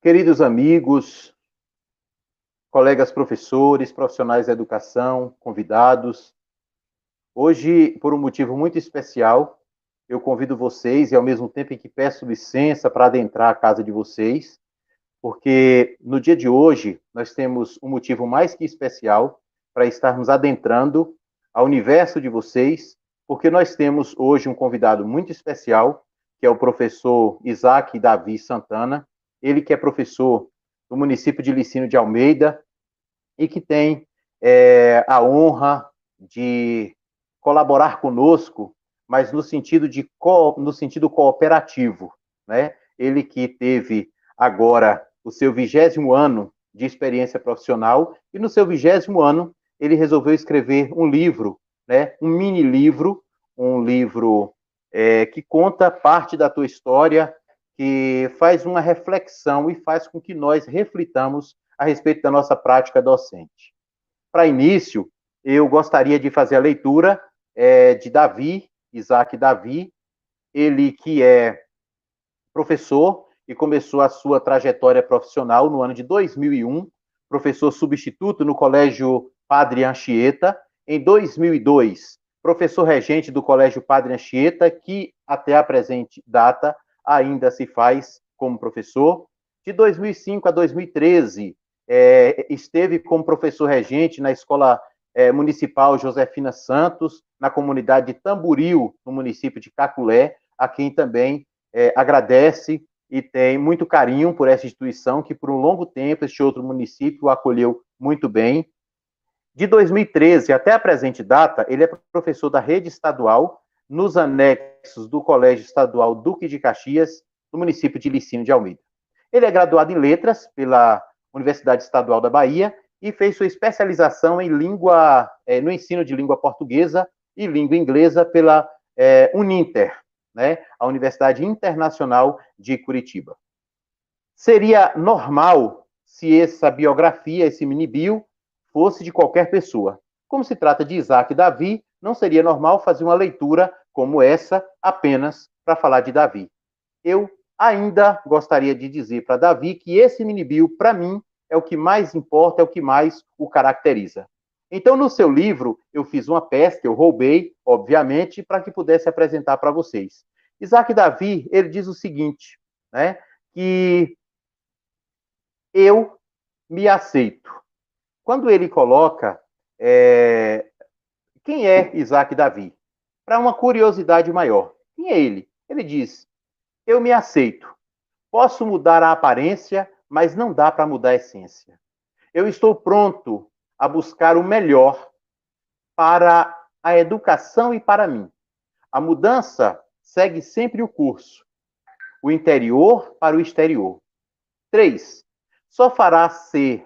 Queridos amigos, colegas professores, profissionais da educação, convidados, hoje, por um motivo muito especial, eu convido vocês e, ao mesmo tempo em que peço licença para adentrar a casa de vocês, porque no dia de hoje nós temos um motivo mais que especial para estarmos adentrando ao universo de vocês, porque nós temos hoje um convidado muito especial, que é o professor Isaac Davi Santana, ele que é professor do município de Licínio de Almeida e que tem a honra de colaborar conosco, mas no sentido cooperativo, né? Ele que teve agora o seu 20º ano de experiência profissional e no seu 20º ano ele resolveu escrever um livro, né? Um mini livro, um livro que conta parte da tua história, que faz uma reflexão e faz com que nós reflitamos a respeito da nossa prática docente. Para início, eu gostaria de fazer a leitura de Davi, Isaac Davi, ele que é professor e começou a sua trajetória profissional no ano de 2001, professor substituto no Colégio Padre Anchieta. Em 2002, professor regente do Colégio Padre Anchieta, que até a presente data ainda se faz como professor. De 2005 a 2013, esteve como professor regente na Escola Municipal Josefina Santos, na comunidade de Tamboril, no município de Caculé, a quem também agradece e tem muito carinho por essa instituição, que por um longo tempo este outro município o acolheu muito bem. De 2013 até a presente data, ele é professor da rede estadual nos anexos do Colégio Estadual Duque de Caxias, no município de Licínio de Almeida. Ele é graduado em Letras pela Universidade Estadual da Bahia e fez sua especialização em no ensino de língua portuguesa e língua inglesa pela Uninter, né, a Universidade Internacional de Curitiba. Seria normal se essa biografia, esse mini-bio, fosse de qualquer pessoa. Como se trata de Isaac Davi, não seria normal fazer uma leitura como essa apenas para falar de Davi. Eu ainda gostaria de dizer para Davi que esse mini-bio, para mim, é o que mais importa, é o que mais o caracteriza. Então, no seu livro, eu fiz uma peça que eu roubei, obviamente, para que pudesse apresentar para vocês. Isaac Davi, ele diz o seguinte, né, que eu me aceito. Quando ele coloca quem é Isaac Davi? Para uma curiosidade maior. Quem é ele? Ele diz, eu me aceito. Posso mudar a aparência, mas não dá para mudar a essência. Eu estou pronto a buscar o melhor para a educação e para mim. A mudança segue sempre o curso. O interior para o exterior. 3. Só fará ser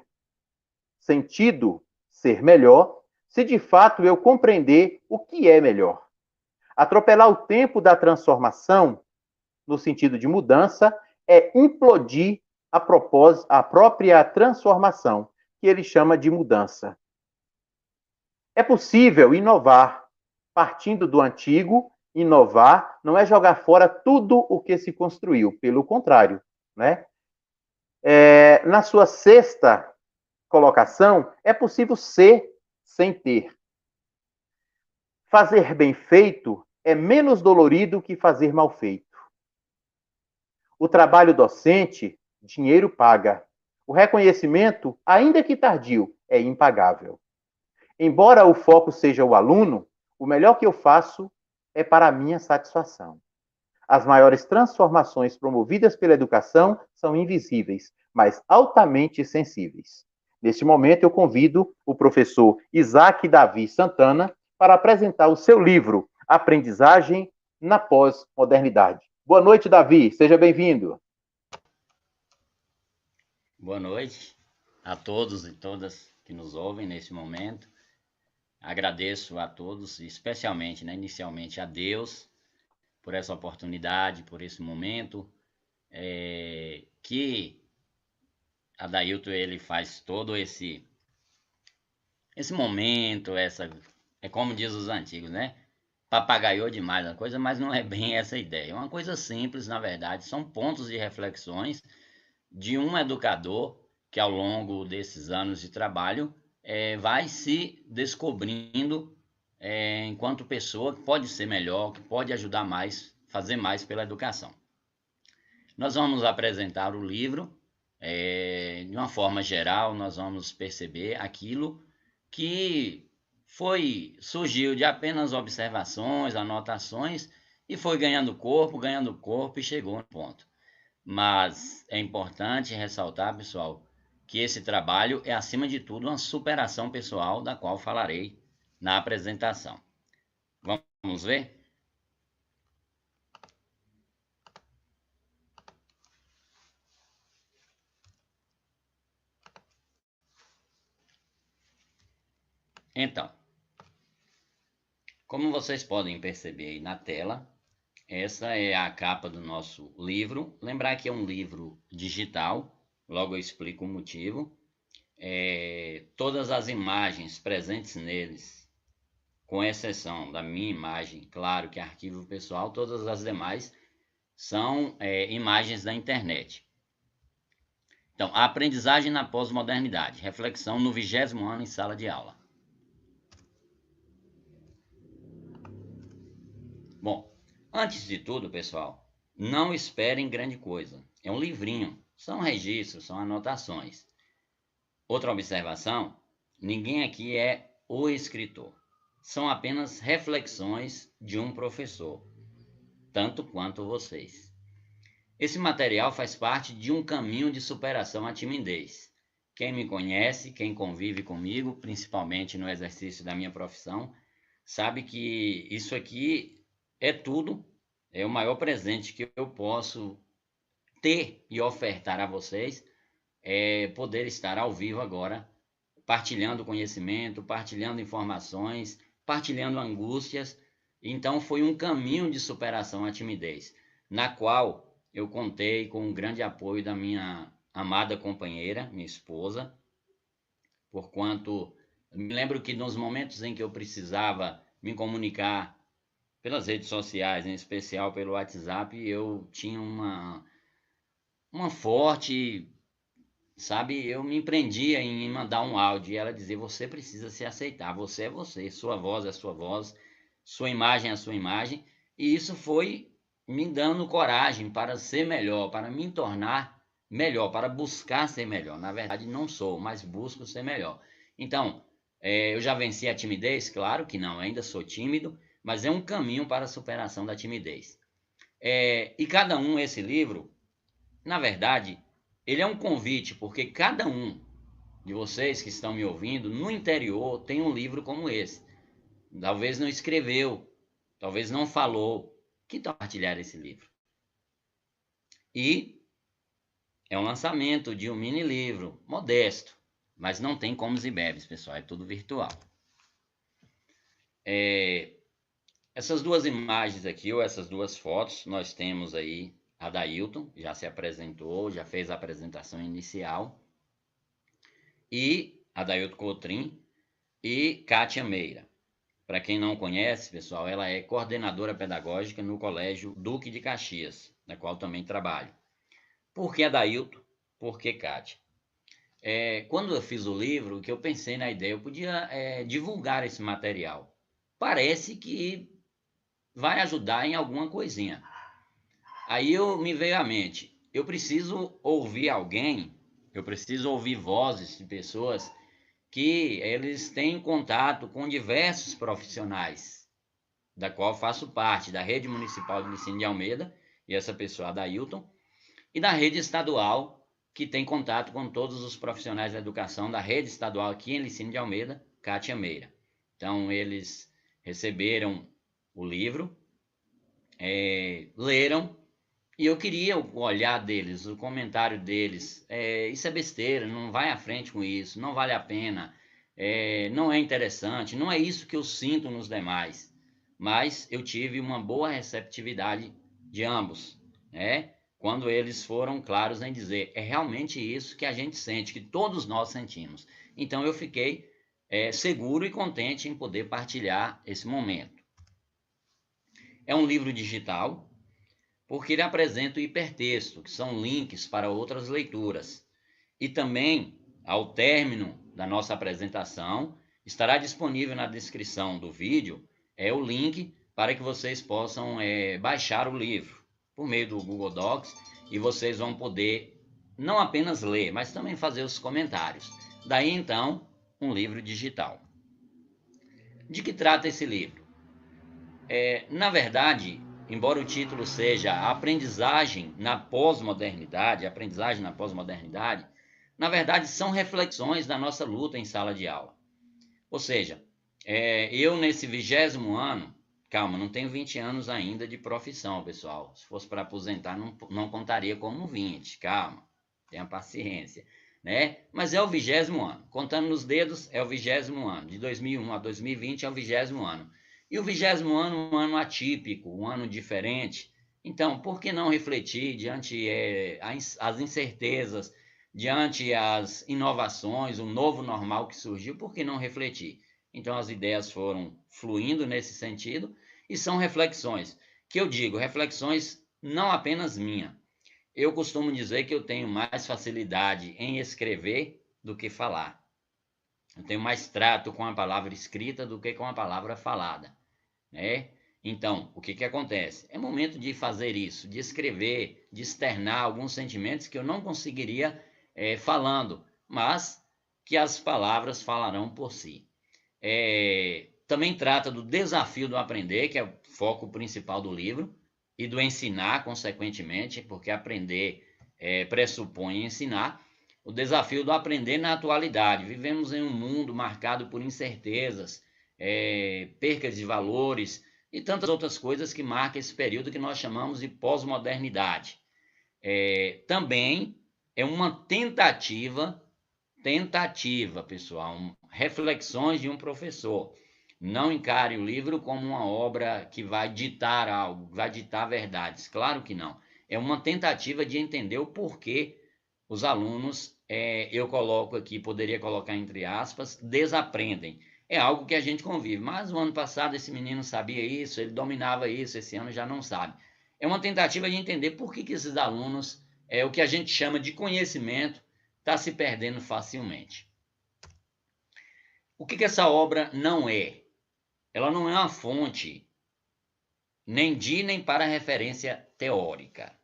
sentido ser melhor se de fato eu compreender o que é melhor. Atropelar o tempo da transformação, no sentido de mudança, é implodir a própria transformação, que ele chama de mudança. É possível inovar. Partindo do antigo, inovar não é jogar fora tudo o que se construiu, pelo contrário, né? Na sua sexta colocação, é possível ser sem ter. Fazer bem feito é menos dolorido que fazer mal feito. O trabalho docente, dinheiro paga. O reconhecimento, ainda que tardio, é impagável. Embora o foco seja o aluno, o melhor que eu faço é para a minha satisfação. As maiores transformações promovidas pela educação são invisíveis, mas altamente sensíveis. Neste momento, eu convido o professor Isaac Davi Santana para apresentar o seu livro, Aprendizagem na Pós-Modernidade. Boa noite, Davi. Seja bem-vindo. Boa noite a todos e todas que nos ouvem neste momento. Agradeço a todos, especialmente, inicialmente a Deus, por essa oportunidade, por esse momento, que Adailton ele faz todo esse momento, é como diz os antigos, né? Papagaiou demais a coisa, mas não é bem essa ideia. É uma coisa simples, na verdade, são pontos de reflexões de um educador que, ao longo desses anos de trabalho, vai se descobrindo enquanto pessoa que pode ser melhor, que pode ajudar mais, fazer mais pela educação. Nós vamos apresentar o livro, de uma forma geral, nós vamos perceber aquilo que surgiu de apenas observações, anotações, e foi ganhando corpo e chegou no ponto. Mas é importante ressaltar, pessoal, que esse trabalho é, acima de tudo, uma superação pessoal, da qual falarei na apresentação. Vamos ver? Então, como vocês podem perceber aí na tela, essa é a capa do nosso livro. Lembrar que é um livro digital, logo eu explico o motivo. Todas as imagens presentes neles, com exceção da minha imagem, claro que é arquivo pessoal, todas as demais são imagens da internet. Então, a aprendizagem na pós-modernidade, reflexão no 20º ano em sala de aula. Bom, antes de tudo, pessoal, não esperem grande coisa. É um livrinho, são registros, são anotações. Outra observação, ninguém aqui é o escritor. São apenas reflexões de um professor, tanto quanto vocês. Esse material faz parte de um caminho de superação à timidez. Quem me conhece, quem convive comigo, principalmente no exercício da minha profissão, sabe que isso aqui é tudo, é o maior presente que eu posso ter e ofertar a vocês, é poder estar ao vivo agora, partilhando conhecimento, partilhando informações, partilhando angústias. Então foi um caminho de superação à timidez, na qual eu contei com o grande apoio da minha amada companheira, minha esposa, porquanto me lembro que nos momentos em que eu precisava me comunicar pelas redes sociais, em especial pelo WhatsApp, eu tinha uma forte, sabe, eu me prendia em mandar um áudio e ela dizia: você precisa se aceitar, você é você, sua voz é sua voz, sua imagem é sua imagem. E isso foi me dando coragem para ser melhor, para me tornar melhor, para buscar ser melhor. Na verdade, não sou, mas busco ser melhor. Então, eu já venci a timidez? Claro que não, ainda sou tímido, mas é um caminho para a superação da timidez. E cada um, esse livro, na verdade, ele é um convite, porque cada um de vocês que estão me ouvindo, no interior, tem um livro como esse. Talvez não escreveu, talvez não falou. Que tal partilhar esse livro? E é um lançamento de um mini livro, modesto, mas não tem comes e bebes, pessoal, é tudo virtual. Essas duas imagens aqui, ou essas duas fotos, nós temos aí a Dailton, já se apresentou, já fez a apresentação inicial, e a Dailton Cotrim e Kátia Meira. Para quem não conhece, pessoal, ela é coordenadora pedagógica no Colégio Duque de Caxias, na qual também trabalho. Por que Adailton? Por que Kátia? Quando eu fiz o livro, que eu pensei na ideia, eu podia divulgar esse material. Parece que vai ajudar em alguma coisinha. Aí me veio à mente, eu preciso ouvir alguém, eu preciso ouvir vozes de pessoas que eles têm contato com diversos profissionais, da qual faço parte, da Rede Municipal de Licínio de Almeida, e essa pessoa, a Dailton, e da Rede Estadual, que tem contato com todos os profissionais da educação da Rede Estadual aqui em Licínio de Almeida, Kátia Meira. Então, eles receberam o livro, leram, e eu queria o olhar deles, o comentário deles. Isso é besteira, não vai à frente com isso, não vale a pena, não é interessante, não é isso que eu sinto nos demais. Mas eu tive uma boa receptividade de ambos, né? Quando eles foram claros em dizer, é realmente isso que a gente sente, que todos nós sentimos. Então eu fiquei seguro e contente em poder partilhar esse momento. É um livro digital, porque ele apresenta o hipertexto, que são links para outras leituras. E também, ao término da nossa apresentação, estará disponível na descrição do vídeo o link para que vocês possam baixar o livro por meio do Google Docs, e vocês vão poder não apenas ler, mas também fazer os comentários. Daí, então, um livro digital. De que trata esse livro? Na verdade, embora o título seja Aprendizagem na Pós-Modernidade, na verdade são reflexões da nossa luta em sala de aula. Ou seja, eu nesse 20º ano, calma, não tenho 20 anos ainda de profissão, pessoal. Se fosse para aposentar, não contaria como 20, calma, tenha paciência, né? Mas é o 20º ano, contando nos dedos, é o 20º ano, de 2001 a 2020 é o 20º ano. E o 20º ano, um ano atípico, um ano diferente. Então, por que não refletir diante as incertezas, diante as inovações, o novo normal que surgiu, por que não refletir? Então, as ideias foram fluindo nesse sentido e são reflexões, que eu digo, reflexões não apenas minha. Eu costumo dizer que eu tenho mais facilidade em escrever do que falar. Eu tenho mais trato com a palavra escrita do que com a palavra falada, né? Então, o que acontece? É momento de fazer isso, de escrever, de externar alguns sentimentos que eu não conseguiria falando, mas que as palavras falarão por si. Também trata do desafio do aprender, que é o foco principal do livro, e do ensinar, consequentemente, porque aprender pressupõe ensinar. O desafio do aprender na atualidade. Vivemos em um mundo marcado por incertezas, percas de valores e tantas outras coisas que marcam esse período que nós chamamos de pós-modernidade. Também é uma tentativa, pessoal, reflexões de um professor. Não encare o livro como uma obra que vai ditar algo, vai ditar verdades. Claro que não. É uma tentativa de entender o porquê os alunos, eu coloco aqui, poderia colocar entre aspas, desaprendem. É algo que a gente convive. Mas o ano passado esse menino sabia isso, ele dominava isso, esse ano já não sabe. É uma tentativa de entender por que esses alunos, o que a gente chama de conhecimento, está se perdendo facilmente. O que essa obra não é? Ela não é uma fonte nem de nem para referência teórica.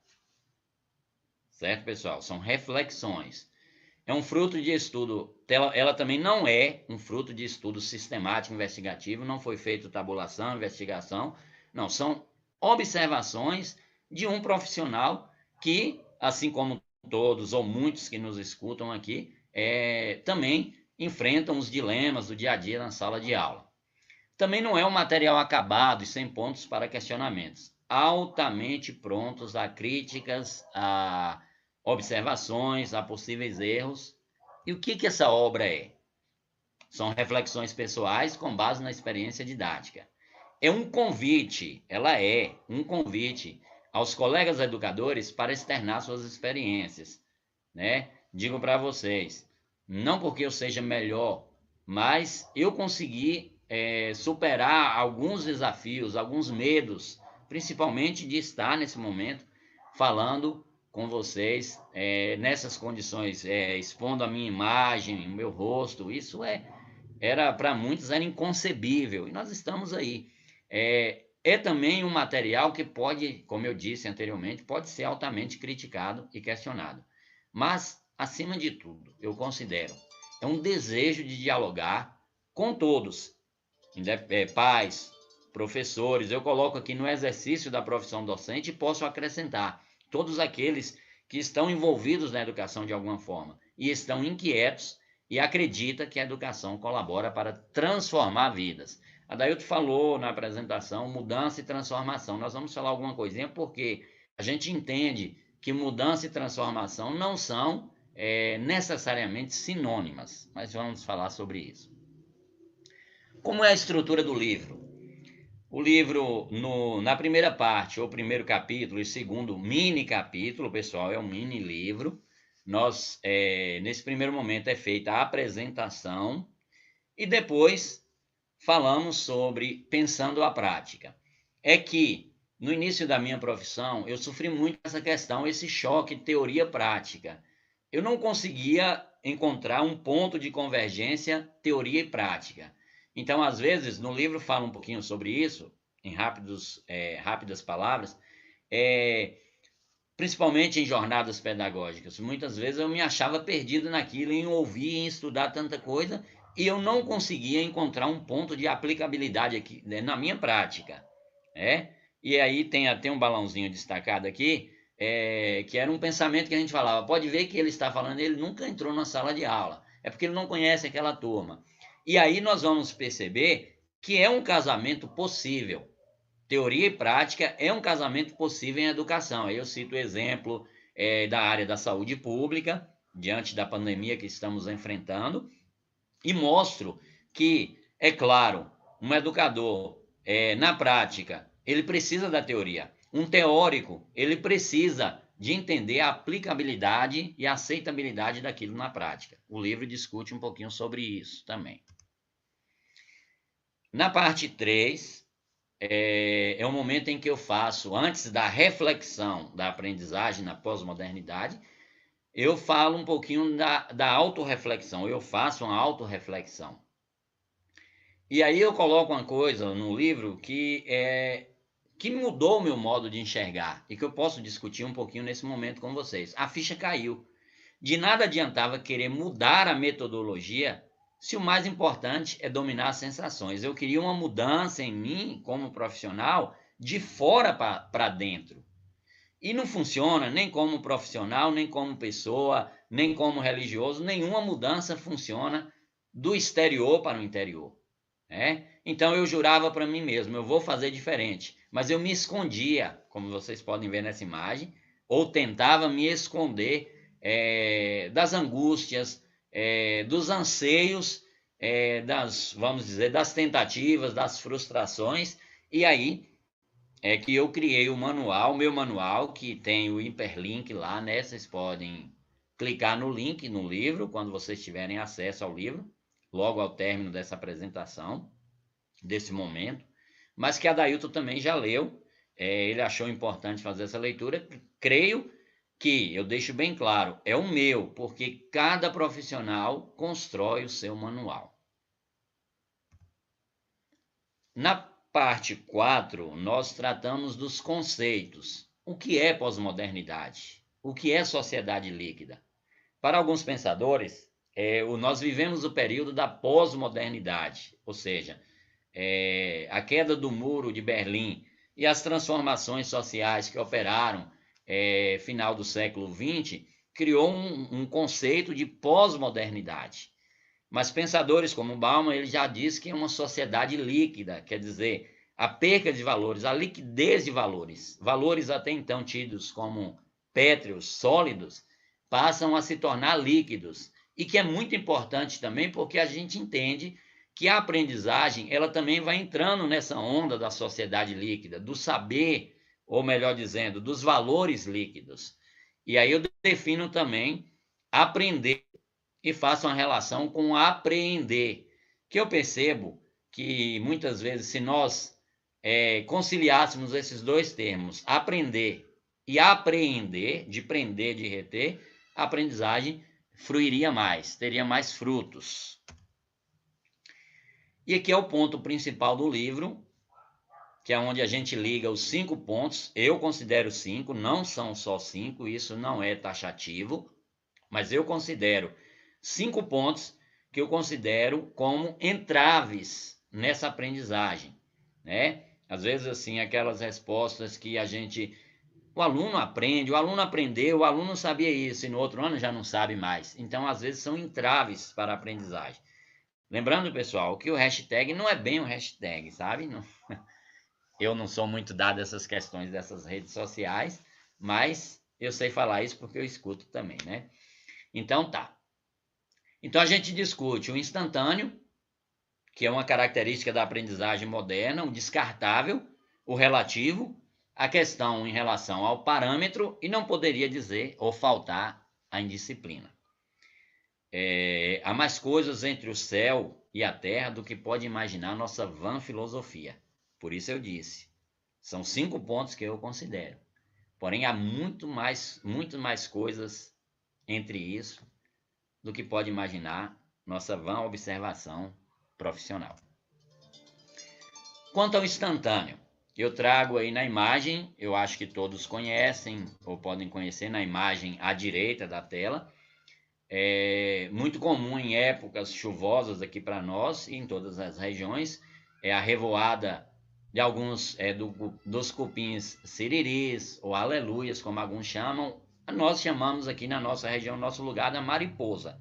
Certo, pessoal? São reflexões. É um fruto de estudo, ela também não é um fruto de estudo sistemático, investigativo, não foi feito tabulação, investigação, não, são observações de um profissional que, assim como todos ou muitos que nos escutam aqui, também enfrentam os dilemas do dia a dia na sala de aula. Também não é um material acabado e sem pontos para questionamentos, altamente prontos a críticas, a observações, a possíveis erros. E o que essa obra é? São reflexões pessoais com base na experiência didática. É um convite, ela é um convite aos colegas educadores para externar suas experiências, né? Digo para vocês, não porque eu seja melhor, mas eu consegui superar alguns desafios, alguns medos, principalmente de estar nesse momento falando com vocês nessas condições, expondo a minha imagem, o meu rosto. Isso era para muitos era inconcebível e nós estamos aí. É também um material que pode, como eu disse anteriormente, pode ser altamente criticado e questionado. Mas, acima de tudo, eu considero, é um desejo de dialogar com todos, pais, professores. Eu coloco aqui no exercício da profissão docente e posso acrescentar todos aqueles que estão envolvidos na educação de alguma forma e estão inquietos e acreditam que a educação colabora para transformar vidas. A Dailton falou na apresentação mudança e transformação. Nós vamos falar alguma coisinha porque a gente entende que mudança e transformação não são necessariamente sinônimas, mas vamos falar sobre isso. Como é a estrutura do livro? O livro, na primeira parte, ou primeiro capítulo, e segundo mini capítulo, pessoal, é um mini livro. Nesse primeiro momento, é feita a apresentação e depois falamos sobre pensando a prática. É que no início da minha profissão, eu sofri muito essa questão, esse choque teoria-prática. Eu não conseguia encontrar um ponto de convergência teoria e prática. Então, às vezes, no livro fala um pouquinho sobre isso, em rápidas palavras, principalmente em jornadas pedagógicas. Muitas vezes eu me achava perdido naquilo, em ouvir, em estudar tanta coisa, e eu não conseguia encontrar um ponto de aplicabilidade aqui, né, na minha prática. E aí tem até um balãozinho destacado aqui, que era um pensamento que a gente falava, pode ver que ele está falando, ele nunca entrou na sala de aula, é porque ele não conhece aquela turma. E aí nós vamos perceber que é um casamento possível. Teoria e prática é um casamento possível em educação. Aí eu cito o exemplo da área da saúde pública, diante da pandemia que estamos enfrentando, e mostro que, é claro, um educador, na prática, ele precisa da teoria. Um teórico, ele precisa de entender a aplicabilidade e a aceitabilidade daquilo na prática. O livro discute um pouquinho sobre isso também. Na parte 3, é o momento em que eu faço, antes da reflexão da aprendizagem na pós-modernidade, eu falo um pouquinho da autorreflexão, eu faço uma autorreflexão. E aí eu coloco uma coisa no livro que mudou o meu modo de enxergar e que eu posso discutir um pouquinho nesse momento com vocês. A ficha caiu. De nada adiantava querer mudar a metodologia se o mais importante é dominar as sensações. Eu queria uma mudança em mim como profissional de fora para dentro. E não funciona nem como profissional, nem como pessoa, nem como religioso. Nenhuma mudança funciona do exterior para o interior. Então eu jurava para mim mesmo, eu vou fazer diferente. Mas eu me escondia, como vocês podem ver nessa imagem, ou tentava me esconder das angústias, dos anseios, vamos dizer, das tentativas, das frustrações. E aí é que eu criei o manual, meu manual, que tem o hiperlink lá, né? Vocês podem clicar no link no livro, quando vocês tiverem acesso ao livro, logo ao término dessa apresentação, desse momento, mas que a Dailton também já leu, ele achou importante fazer essa leitura. Creio que, eu deixo bem claro, é o meu, porque cada profissional constrói o seu manual. Na parte 4, nós tratamos dos conceitos. O que é pós-modernidade? O que é sociedade líquida? Para alguns pensadores, nós vivemos o período da pós-modernidade, ou seja, a queda do muro de Berlim e as transformações sociais que operaram final do século XX, criou um conceito de pós-modernidade. Mas pensadores como Bauman, ele já diz que é uma sociedade líquida, quer dizer, a perca de valores, a liquidez de valores, valores até então tidos como pétreos, sólidos, passam a se tornar líquidos. E que é muito importante também porque a gente entende que a aprendizagem, ela também vai entrando nessa onda da sociedade líquida, do saber, ou melhor dizendo, dos valores líquidos. E aí eu defino também aprender e faço uma relação com apreender, que eu percebo que muitas vezes, se nós conciliássemos esses dois termos, aprender e apreender, de prender, de reter, a aprendizagem fruiria mais, teria mais frutos. E aqui é o ponto principal do livro, que é onde a gente liga os 5 pontos. Eu considero 5, não são só 5, isso não é taxativo, mas eu considero 5 pontos que eu considero como entraves nessa aprendizagem, né? Às vezes, assim, aquelas respostas que o aluno aprende, o aluno aprendeu, o aluno sabia isso, e no outro ano já não sabe mais. Então, às vezes, são entraves para a aprendizagem. Lembrando, pessoal, que o hashtag não é bem um hashtag, sabe? Não, eu não sou muito dado a essas questões dessas redes sociais, mas eu sei falar isso porque eu escuto também, né? Então, tá. Então, a gente discute o instantâneo, que é uma característica da aprendizagem moderna, o descartável, o relativo, a questão em relação ao parâmetro, e não poderia dizer ou faltar a indisciplina. Há mais coisas entre o céu e a terra do que pode imaginar nossa vã filosofia. Por isso eu disse, São 5 pontos que eu considero. Porém, há muito mais coisas entre isso do que pode imaginar nossa vã observação profissional. Quanto ao instantâneo, eu trago aí na imagem, eu acho que todos conhecem ou podem conhecer na imagem à direita da tela. É muito comum em épocas chuvosas aqui para nós e em todas as regiões, é a revoada de alguns dos cupins siriris ou aleluias, como alguns chamam. Nós chamamos aqui na nossa região, nosso lugar, da mariposa.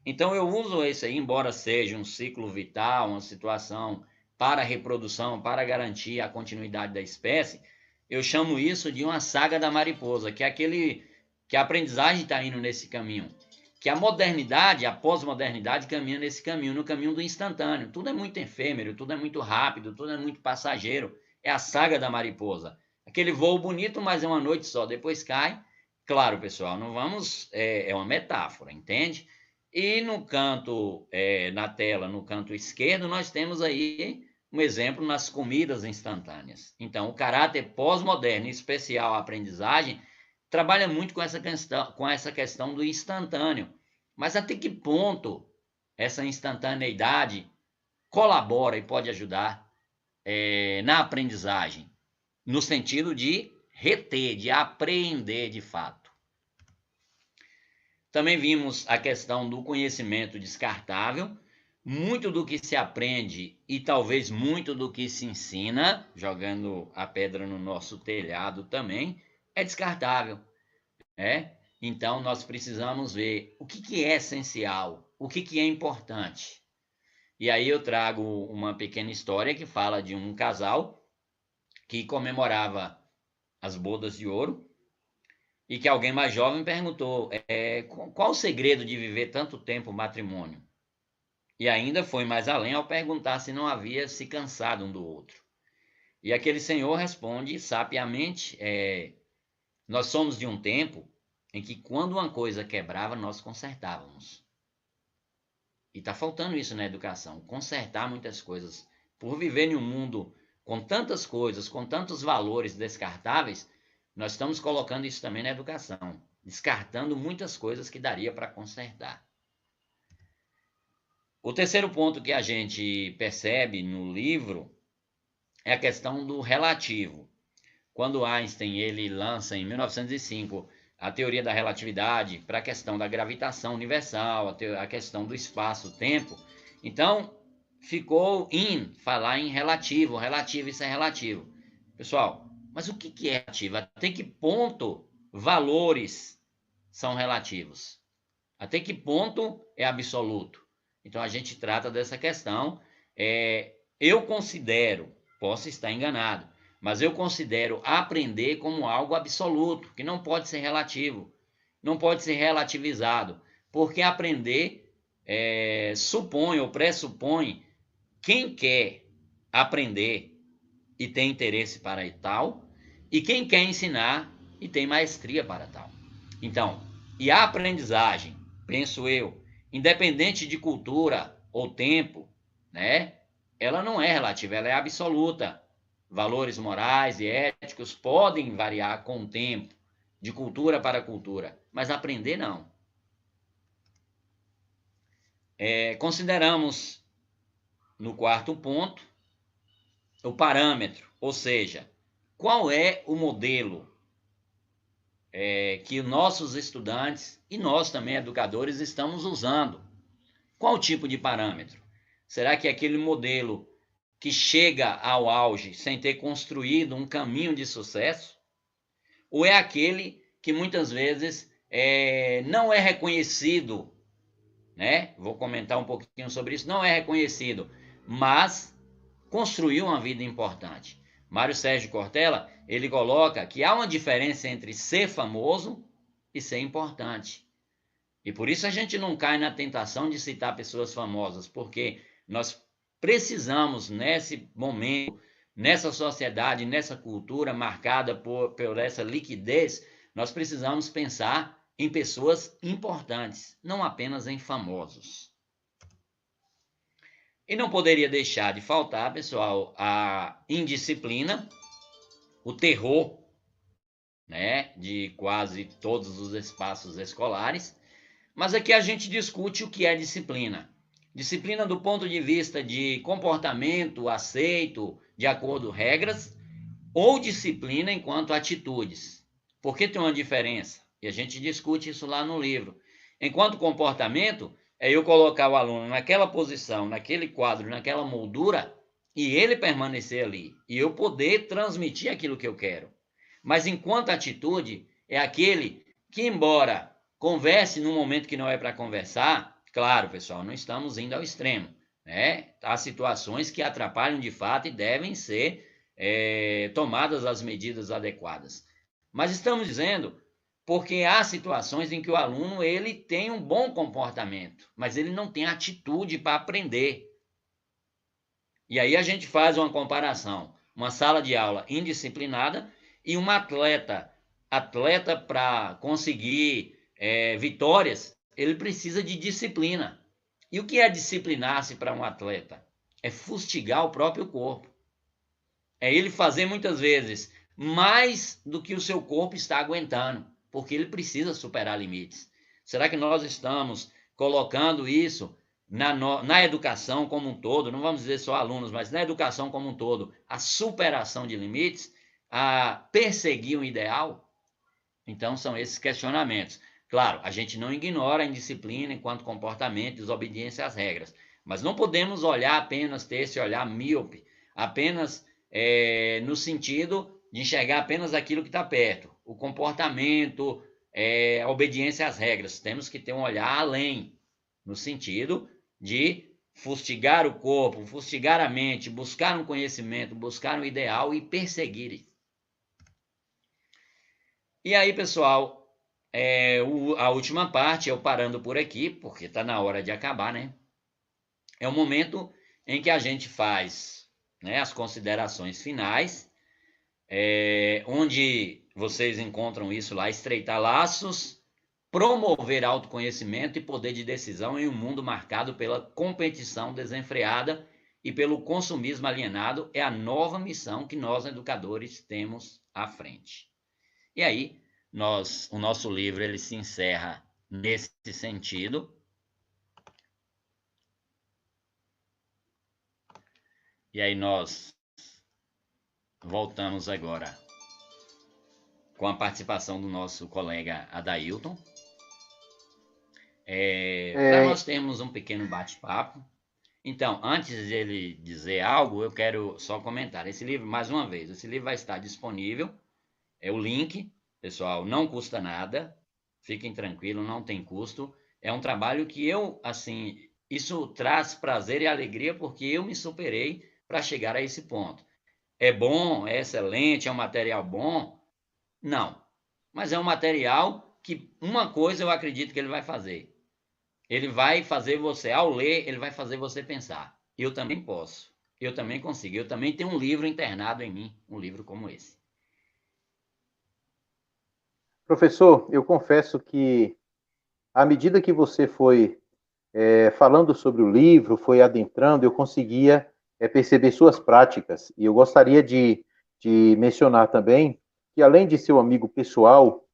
Então eu uso esse aí, embora seja um ciclo vital, uma situação para a reprodução, para garantir a continuidade da espécie, eu chamo isso de uma saga da mariposa, que é que a aprendizagem está indo nesse caminho, que a modernidade, a pós-modernidade caminha nesse caminho, no caminho do instantâneo. Tudo é muito efêmero, tudo é muito rápido, tudo é muito passageiro. É a saga da mariposa. Aquele voo bonito, mas é uma noite só, depois cai. Claro, pessoal, não vamos... É uma metáfora, entende? E no canto, na tela, no canto esquerdo, nós temos aí um exemplo nas comidas instantâneas. Então, o caráter pós-moderno, em especial a aprendizagem, trabalha muito com essa questão do instantâneo. Mas até que ponto essa instantaneidade colabora e pode ajudar na aprendizagem? No sentido de reter, de aprender de fato. Também vimos a questão do conhecimento descartável. Muito do que se aprende e talvez muito do que se ensina, jogando a pedra no nosso telhado também, é descartável. Então, nós precisamos ver o que é essencial, o que é importante. E aí eu trago uma pequena história que fala de um casal que comemorava as bodas de ouro e que alguém mais jovem perguntou qual o segredo de viver tanto tempo o matrimônio? E ainda foi mais além ao perguntar se não havia se cansado um do outro. E aquele senhor responde sapiamente, nós somos de um tempo em que quando uma coisa quebrava, nós consertávamos. E está faltando isso na educação, consertar muitas coisas. Por viver em um mundo com tantas coisas, com tantos valores descartáveis, nós estamos colocando isso também na educação, descartando muitas coisas que daria para consertar. O terceiro ponto que a gente percebe no livro é a questão do relativo. Quando Einstein ele lança em 1905 a teoria da relatividade para a questão da gravitação universal, a questão do espaço-tempo, então ficou falar em relativo, isso é relativo. Pessoal, mas o que é relativo? Até que ponto valores são relativos? Até que ponto é absoluto? Então a gente trata dessa questão. Eu considero, posso estar enganado, mas eu considero aprender como algo absoluto, que não pode ser relativo, não pode ser relativizado, porque aprender supõe ou pressupõe quem quer aprender e tem interesse para tal, e quem quer ensinar e tem maestria para tal. Então, e a aprendizagem, penso eu, independente de cultura ou tempo, ela não é relativa, ela é absoluta. Valores morais e éticos podem variar com o tempo, de cultura para cultura, mas aprender não. Consideramos, no quarto ponto, o parâmetro, ou seja, qual é o modelo que nossos estudantes e nós também, educadores, estamos usando. Qual tipo de parâmetro? Será que é aquele modelo que chega ao auge sem ter construído um caminho de sucesso? Ou é aquele que muitas vezes não é reconhecido, Vou comentar um pouquinho sobre isso. Não é reconhecido, mas construiu uma vida importante. Mário Sérgio Cortella, ele coloca que há uma diferença entre ser famoso e ser importante. E por isso a gente não cai na tentação de citar pessoas famosas, porque nós precisamos, nesse momento, nessa sociedade, nessa cultura marcada por essa liquidez, nós precisamos pensar em pessoas importantes, não apenas em famosos. E não poderia deixar de faltar, pessoal, a indisciplina, o terror, né, de quase todos os espaços escolares, mas aqui a gente discute o que é disciplina. Disciplina do ponto de vista de comportamento aceito, de acordo com regras, ou disciplina enquanto atitudes. Porque tem uma diferença, e a gente discute isso lá no livro. Enquanto comportamento, é eu colocar o aluno naquela posição, naquele quadro, naquela moldura, e ele permanecer ali, e eu poder transmitir aquilo que eu quero. Mas enquanto atitude, é aquele que, embora converse num momento que não é para conversar, claro, pessoal, não estamos indo ao extremo, né? Há situações que atrapalham de fato e devem ser tomadas as medidas adequadas. Mas estamos dizendo porque há situações em que o aluno ele tem um bom comportamento, mas ele não tem atitude para aprender. E aí a gente faz uma comparação, uma sala de aula indisciplinada e um atleta para conseguir vitórias, ele precisa de disciplina. E o que é disciplinar-se para um atleta? É fustigar o próprio corpo. É ele fazer muitas vezes mais do que o seu corpo está aguentando, porque ele precisa superar limites. Será que nós estamos colocando isso na educação como um todo? Não vamos dizer só alunos, mas na educação como um todo, a superação de limites, a perseguir um ideal? Então, são esses questionamentos. Claro, a gente não ignora a indisciplina enquanto comportamento, desobediência às regras, mas não podemos olhar apenas, ter esse olhar míope, apenas no sentido de enxergar apenas aquilo que está perto. O comportamento, a obediência às regras. Temos que ter um olhar além, no sentido de fustigar o corpo, fustigar a mente, buscar um conhecimento, buscar um ideal e perseguir. E aí, pessoal, a última parte, eu parando por aqui, porque está na hora de acabar, né? É o momento em que a gente faz, né, as considerações finais, onde vocês encontram isso lá, estreitar laços, promover autoconhecimento e poder de decisão em um mundo marcado pela competição desenfreada e pelo consumismo alienado, é a nova missão que nós, educadores, temos à frente. E aí, o nosso livro ele se encerra nesse sentido. E aí nós voltamos agora com a participação do nosso colega Adailton, para nós termos um pequeno bate-papo. Então, antes de ele dizer algo, eu quero só comentar. Esse livro, mais uma vez, esse livro vai estar disponível, o link, pessoal, não custa nada, fiquem tranquilos, não tem custo. É um trabalho que eu, assim, isso traz prazer e alegria porque eu me superei para chegar a esse ponto. É bom, é excelente, é um material bom? Não. Mas é um material que uma coisa eu acredito que ele vai fazer. Ele vai fazer você, ao ler, ele vai fazer você pensar. Eu também posso, eu também consigo, eu também tenho um livro internado em mim, um livro como esse. Professor, eu confesso que, à medida que você foi falando sobre o livro, foi adentrando, eu conseguia perceber suas práticas. E eu gostaria de mencionar também que, além de ser um amigo pessoal,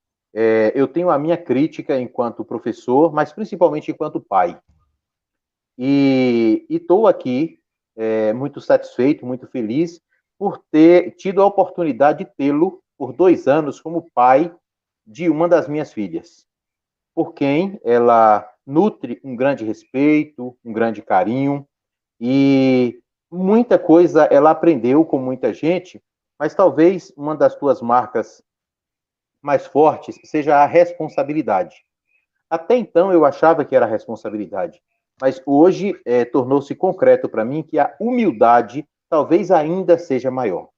eu tenho a minha crítica enquanto professor, mas principalmente enquanto pai. E estou aqui muito satisfeito, muito feliz por ter tido a oportunidade de tê-lo por 2 anos como pai de uma das minhas filhas, por quem ela nutre um grande respeito, um grande carinho, e muita coisa ela aprendeu com muita gente, mas talvez uma das tuas marcas mais fortes seja a responsabilidade. Até então eu achava que era responsabilidade, mas hoje tornou-se concreto para mim que a humildade talvez ainda seja maior.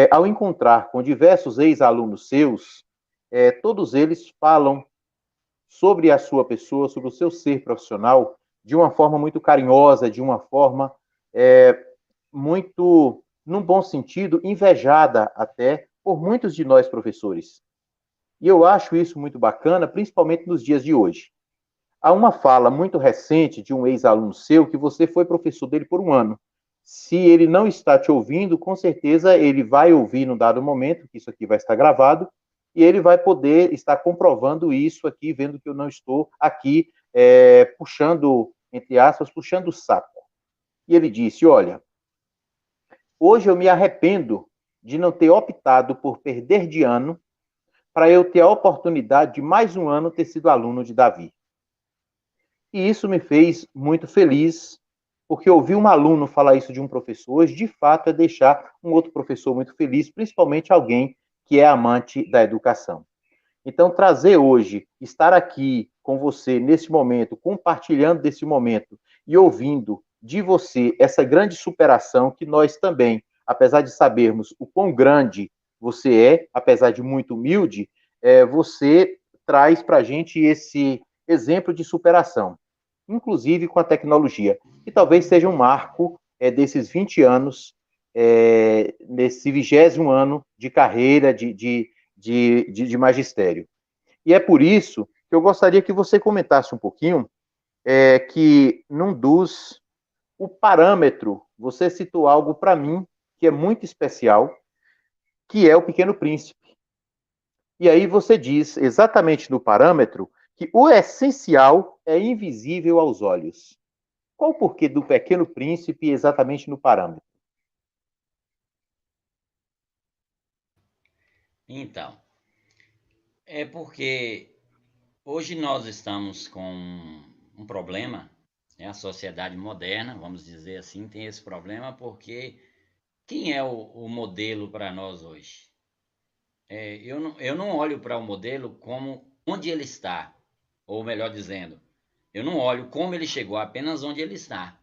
Ao encontrar com diversos ex-alunos seus, todos eles falam sobre a sua pessoa, sobre o seu ser profissional, de uma forma muito carinhosa, de uma forma muito, num bom sentido, invejada até por muitos de nós professores. E eu acho isso muito bacana, principalmente nos dias de hoje. Há uma fala muito recente de um ex-aluno seu que você foi professor dele por 1 ano. Se ele não está te ouvindo, com certeza ele vai ouvir num dado momento, que isso aqui vai estar gravado, e ele vai poder estar comprovando isso aqui, vendo que eu não estou aqui puxando, entre aspas, puxando o saco. E ele disse, olha, hoje eu me arrependo de não ter optado por perder de ano para eu ter a oportunidade de mais um ano ter sido aluno de Davi. E isso me fez muito feliz, porque ouvir um aluno falar isso de um professor hoje, de fato, é deixar um outro professor muito feliz, principalmente alguém que é amante da educação. Então, trazer hoje, estar aqui com você nesse momento, compartilhando desse momento e ouvindo de você essa grande superação que nós também, apesar de sabermos o quão grande você é, apesar de muito humilde, você traz para a gente esse exemplo de superação, inclusive com a tecnologia, que talvez seja um marco desses 20 anos, nesse 20º ano de carreira de magistério. E é por isso que eu gostaria que você comentasse um pouquinho que num dos o parâmetro, você citou algo para mim que é muito especial, que é o Pequeno Príncipe. E aí você diz exatamente no parâmetro que o essencial é invisível aos olhos. Qual o porquê do Pequeno Príncipe exatamente no parâmetro? Então, é porque hoje nós estamos com um problema, né? A sociedade moderna, vamos dizer assim, tem esse problema porque quem é o modelo para nós hoje? Eu não olho para o modelo como onde ele está, ou melhor dizendo, eu não olho como ele chegou, apenas onde ele está.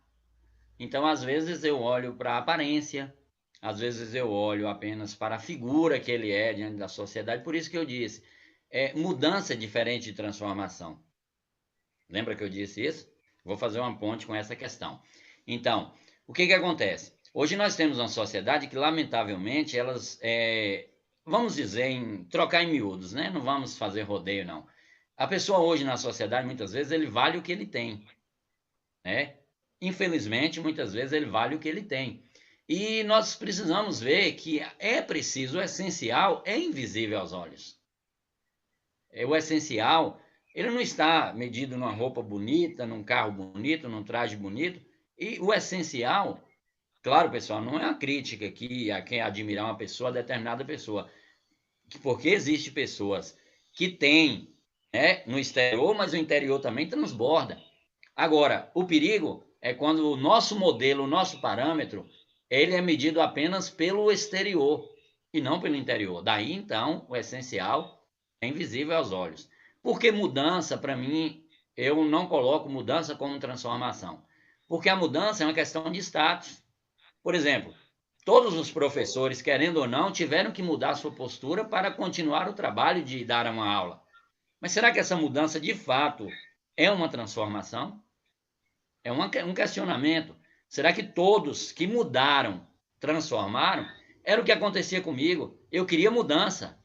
Então, às vezes, eu olho para a aparência, às vezes, eu olho apenas para a figura que ele é diante da sociedade. Por isso que eu disse, mudança é diferente de transformação. Lembra que eu disse isso? Vou fazer uma ponte com essa questão. Então, o que acontece? Hoje nós temos uma sociedade que, lamentavelmente, vamos dizer, trocar em miúdos, né? Não vamos fazer rodeio, não. A pessoa hoje na sociedade, muitas vezes, ele vale o que ele tem, né? Infelizmente, muitas vezes ele vale o que ele tem. E nós precisamos ver que é preciso, o essencial é invisível aos olhos. O essencial, ele não está medido numa roupa bonita, num carro bonito, num traje bonito. E o essencial, claro, pessoal, não é uma crítica aqui a quem admirar uma pessoa, determinada pessoa. Porque existem pessoas que têm, né, no exterior, mas o interior também transborda. Agora, o perigo é quando o nosso modelo, o nosso parâmetro, ele é medido apenas pelo exterior e não pelo interior. Daí, então, o essencial é invisível aos olhos. Porque mudança, para mim, eu não coloco mudança como transformação. Porque a mudança é uma questão de status. Por exemplo, todos os professores, querendo ou não, tiveram que mudar a sua postura para continuar o trabalho de dar uma aula. Mas será que essa mudança, de fato, é uma transformação? É um questionamento. Será que todos que mudaram, transformaram? Era o que acontecia comigo. Eu queria mudança.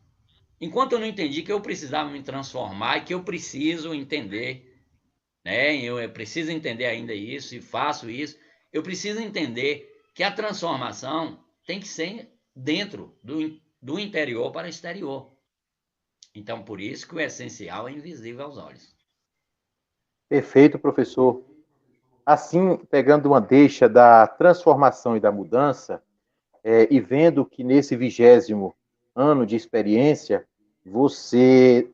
Enquanto eu não entendi que eu precisava me transformar e que eu preciso entender, né? Eu preciso entender ainda isso e faço isso. Eu preciso entender que a transformação tem que ser dentro do interior para o exterior. Então, por isso que o essencial é invisível aos olhos. Perfeito, professor. Assim, pegando uma deixa da transformação e da mudança, e vendo que nesse 20º ano de experiência, você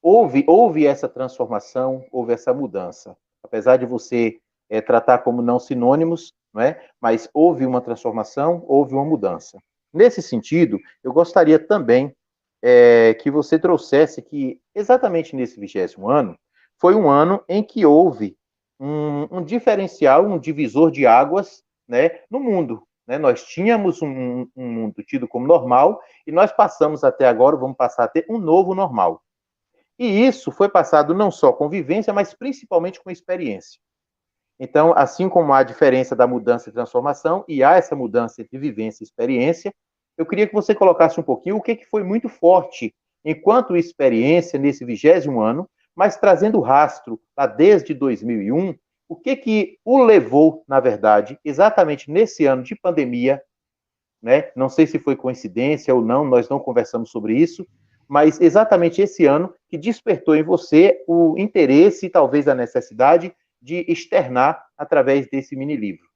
houve essa transformação, houve essa mudança. Apesar de você tratar como não sinônimos, não é? Mas houve uma transformação, houve uma mudança. Nesse sentido, eu gostaria também que você trouxesse que, exatamente nesse 20º ano, foi um ano em que houve um diferencial, um divisor de águas, né, no mundo. Né? Nós tínhamos um mundo tido como normal e nós passamos até agora, vamos passar a ter um novo normal. E isso foi passado não só com vivência, mas principalmente com experiência. Então, assim como há a diferença da mudança e transformação, e há essa mudança entre vivência e experiência, eu queria que você colocasse um pouquinho o que foi muito forte enquanto experiência nesse 20º ano, mas trazendo rastro lá desde 2001, o que o levou, na verdade, exatamente nesse ano de pandemia, né? Não sei se foi coincidência ou não, nós não conversamos sobre isso, mas exatamente esse ano que despertou em você o interesse e talvez a necessidade de externar através desse mini livro.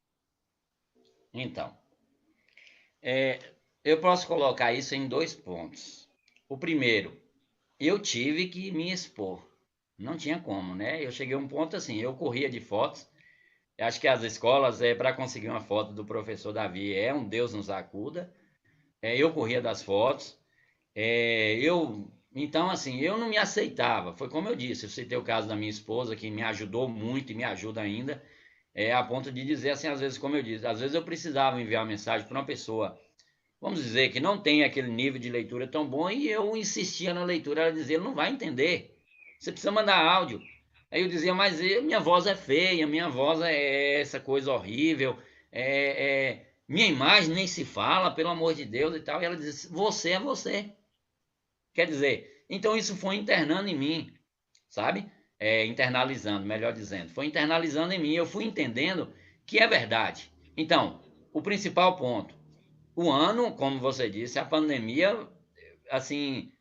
Então, eu posso colocar isso em 2 pontos. O primeiro, eu tive que me expor. Não tinha como, né? Eu cheguei a um ponto assim, eu corria de fotos. Eu acho que as escolas, para conseguir uma foto do professor Davi, é um Deus nos acuda. Eu corria das fotos. Então, assim, eu não me aceitava. Foi como eu disse, eu citei o caso da minha esposa, que me ajudou muito e me ajuda ainda, a ponto de dizer assim, às vezes, como eu disse, às vezes eu precisava enviar uma mensagem para uma pessoa, vamos dizer, que não tem aquele nível de leitura tão bom, e eu insistia na leitura, ela dizia, ele não vai entender, você precisa mandar áudio. Aí eu dizia, mas minha voz é feia, minha voz é essa coisa horrível, minha imagem nem se fala, pelo amor de Deus e tal. E ela dizia, você é você. Quer dizer, então isso foi internando em mim, sabe? Internalizando, melhor dizendo. Foi internalizando em mim, eu fui entendendo que é verdade. Então, o principal ponto, o ano, como você disse, a pandemia, assim,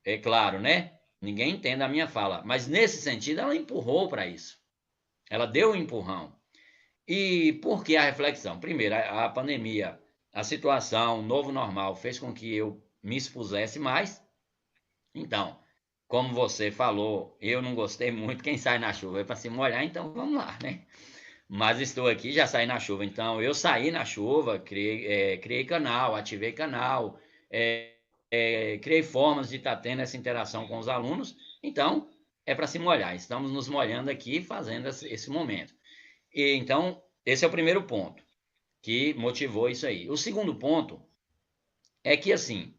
é claro, né? Ninguém entende a minha fala, mas nesse sentido ela empurrou para isso. Ela deu um empurrão. E por que a reflexão? Primeiro, a pandemia, a situação, o novo normal, fez com que eu me expusesse mais. Então, como você falou, eu não gostei muito. Quem sai na chuva é para se molhar, então vamos lá, né? Mas estou aqui, já saí na chuva. Então, eu saí na chuva, criei canal, ativei canal, criei formas de estar tendo essa interação com os alunos. Então, é para se molhar. Estamos nos molhando aqui, fazendo esse momento. E, então, esse é o primeiro ponto que motivou isso aí. O segundo ponto é que, assim,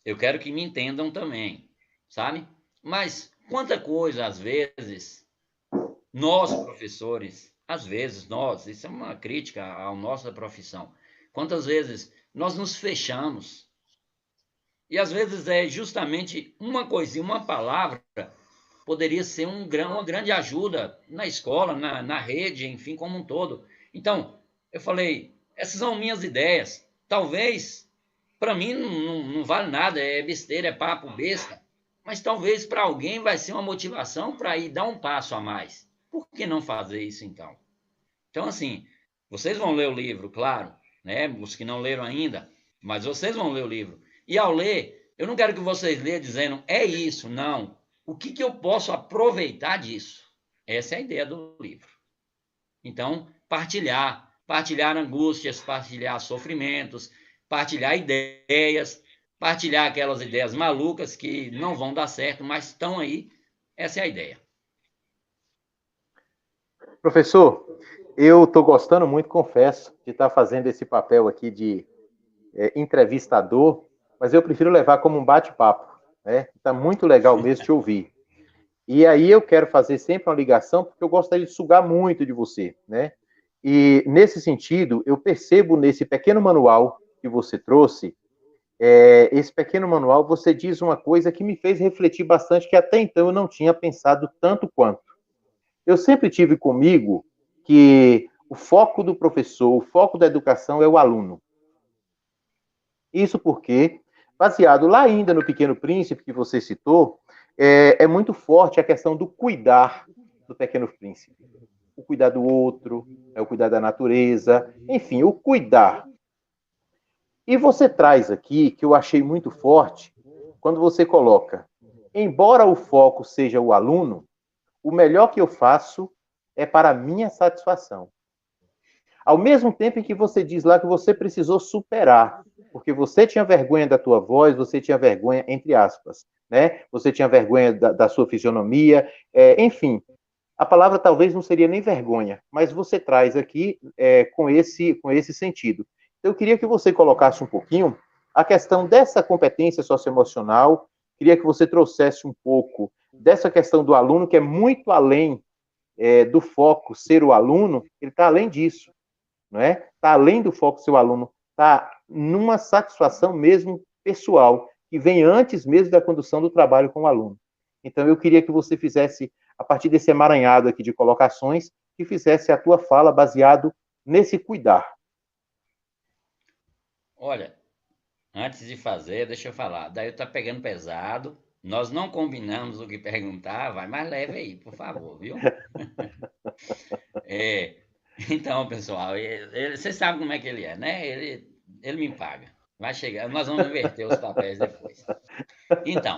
eu quero que me entendam também, sabe? Mas quanta coisa, às vezes, nós, professores, às vezes nós, isso é uma crítica à nossa profissão, quantas vezes nós nos fechamos. E às vezes é justamente uma coisinha, uma palavra, poderia ser uma grande ajuda na escola, na rede, enfim, como um todo. Então, eu falei, essas são minhas ideias. Talvez, para mim, não vale nada, é besteira, é papo besta. Mas talvez para alguém vai ser uma motivação para ir dar um passo a mais. Por que não fazer isso então? Então, assim, vocês vão ler o livro, claro, né? Os que não leram ainda, mas vocês vão ler o livro. E ao ler, eu não quero que vocês leiam dizendo, é isso, não. O que eu posso aproveitar disso? Essa é a ideia do livro. Então, partilhar angústias, partilhar sofrimentos, partilhar ideias, partilhar aquelas ideias malucas que não vão dar certo, mas estão aí. Essa é a ideia. Professor, eu estou gostando muito, confesso, de estar fazendo esse papel aqui de entrevistador, mas eu prefiro levar como um bate-papo, né? Está muito legal mesmo te ouvir. E aí eu quero fazer sempre uma ligação, porque eu gostaria de sugar muito de você, né? E nesse sentido, eu percebo nesse pequeno manual que você trouxe, esse pequeno manual, você diz uma coisa que me fez refletir bastante, que até então eu não tinha pensado tanto quanto. Eu sempre tive comigo que o foco do professor, o foco da educação é o aluno. Isso porque, baseado lá ainda no Pequeno Príncipe, que você citou, é muito forte a questão do cuidar do Pequeno Príncipe. O cuidar do outro, o cuidar da natureza, enfim, o cuidar. E você traz aqui, que eu achei muito forte, quando você coloca, embora o foco seja o aluno, o melhor que eu faço é para a minha satisfação. Ao mesmo tempo em que você diz lá que você precisou superar, porque você tinha vergonha da tua voz, você tinha vergonha, entre aspas, né? Você tinha vergonha da sua fisionomia, enfim. A palavra talvez não seria nem vergonha, mas você traz aqui com esse sentido. Eu queria que você colocasse um pouquinho a questão dessa competência socioemocional, queria que você trouxesse um pouco dessa questão do aluno, que é muito além do foco ser o aluno, ele está além disso, não é? Está além do foco ser o aluno, está numa satisfação mesmo pessoal, que vem antes mesmo da condução do trabalho com o aluno. Então, eu queria que você fizesse, a partir desse emaranhado aqui de colocações, que fizesse a tua fala baseado nesse cuidar. Olha, antes de fazer, deixa eu falar. Daí tá pegando pesado. Nós não combinamos o que perguntar. Vai mais leve aí, por favor, viu? É, então, pessoal, você sabe como é que ele é, né? Ele me paga. Vai chegar, nós vamos inverter os papéis depois. Então,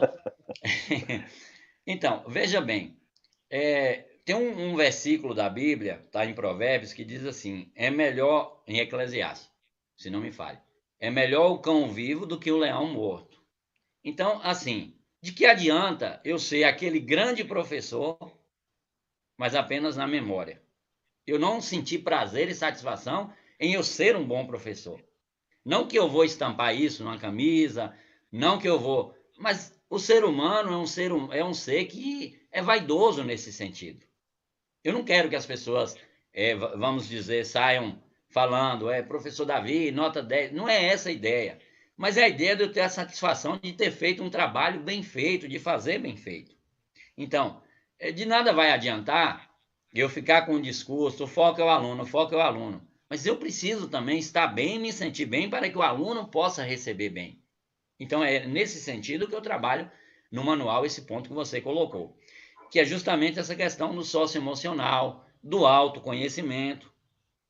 então veja bem. Tem um versículo da Bíblia, está em Provérbios, que diz assim: é melhor, em Eclesiastes, se não me falha, é melhor o cão vivo do que o leão morto. Então, assim, de que adianta eu ser aquele grande professor, mas apenas na memória? Eu não senti prazer e satisfação em eu ser um bom professor. Não que eu vou estampar isso numa camisa, não que eu vou. Mas o ser humano é um ser que é vaidoso nesse sentido. Eu não quero que as pessoas, vamos dizer, saiam falando, professor Davi, nota 10. Não é essa a ideia. Mas é a ideia de eu ter a satisfação de ter feito um trabalho bem feito, de fazer bem feito. Então, de nada vai adiantar eu ficar com o discurso, o foco é o aluno, o foco é o aluno. Mas eu preciso também estar bem, me sentir bem, para que o aluno possa receber bem. Então, é nesse sentido que eu trabalho no manual esse ponto que você colocou, que é justamente essa questão do socioemocional, do autoconhecimento,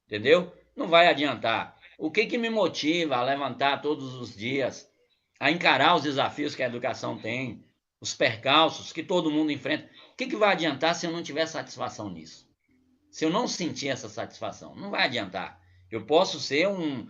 entendeu? Não vai adiantar. O que me motiva a levantar todos os dias, a encarar os desafios que a educação tem, os percalços que todo mundo enfrenta? O que vai adiantar se eu não tiver satisfação nisso? Se eu não sentir essa satisfação, não vai adiantar. Eu posso ser um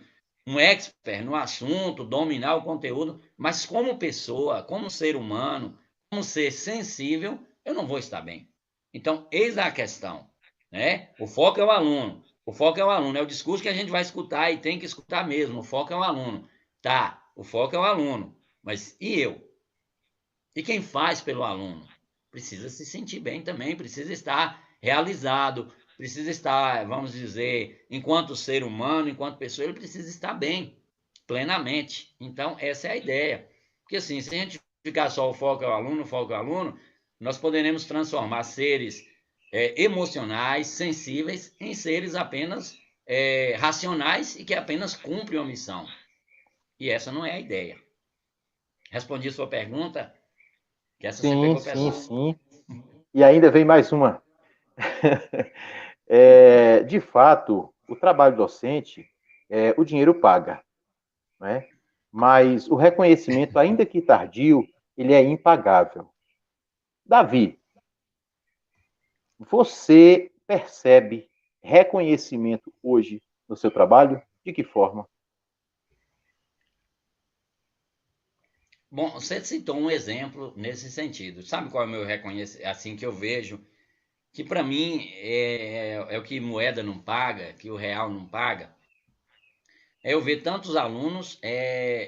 expert no assunto, dominar o conteúdo, mas como pessoa, como ser humano, como ser sensível, eu não vou estar bem. Então, eis a questão, né? O foco é o aluno. O foco é o aluno. É o discurso que a gente vai escutar e tem que escutar mesmo. O foco é o aluno. Tá, o foco é o aluno. Mas e eu? E quem faz pelo aluno? Precisa se sentir bem também, precisa estar realizado, precisa estar, vamos dizer, enquanto ser humano, enquanto pessoa, ele precisa estar bem, plenamente. Então, essa é a ideia. Porque assim, se a gente ficar só o foco é o aluno, o foco é o aluno, nós poderemos transformar seres emocionais, sensíveis, em seres apenas racionais e que apenas cumprem uma missão. E essa não é a ideia. Respondi sua pergunta, que essa você Sim, pegou sim, pesado. sim. E ainda vem mais uma. De fato, o trabalho docente, o dinheiro paga, né? Mas o reconhecimento, ainda que tardio, ele é impagável. Davi, você percebe reconhecimento hoje no seu trabalho? De que forma? Bom, você citou um exemplo nesse sentido. Sabe qual é o meu reconhecimento? Assim que eu vejo que para mim é o que moeda não paga, que o real não paga. É eu ver tantos alunos.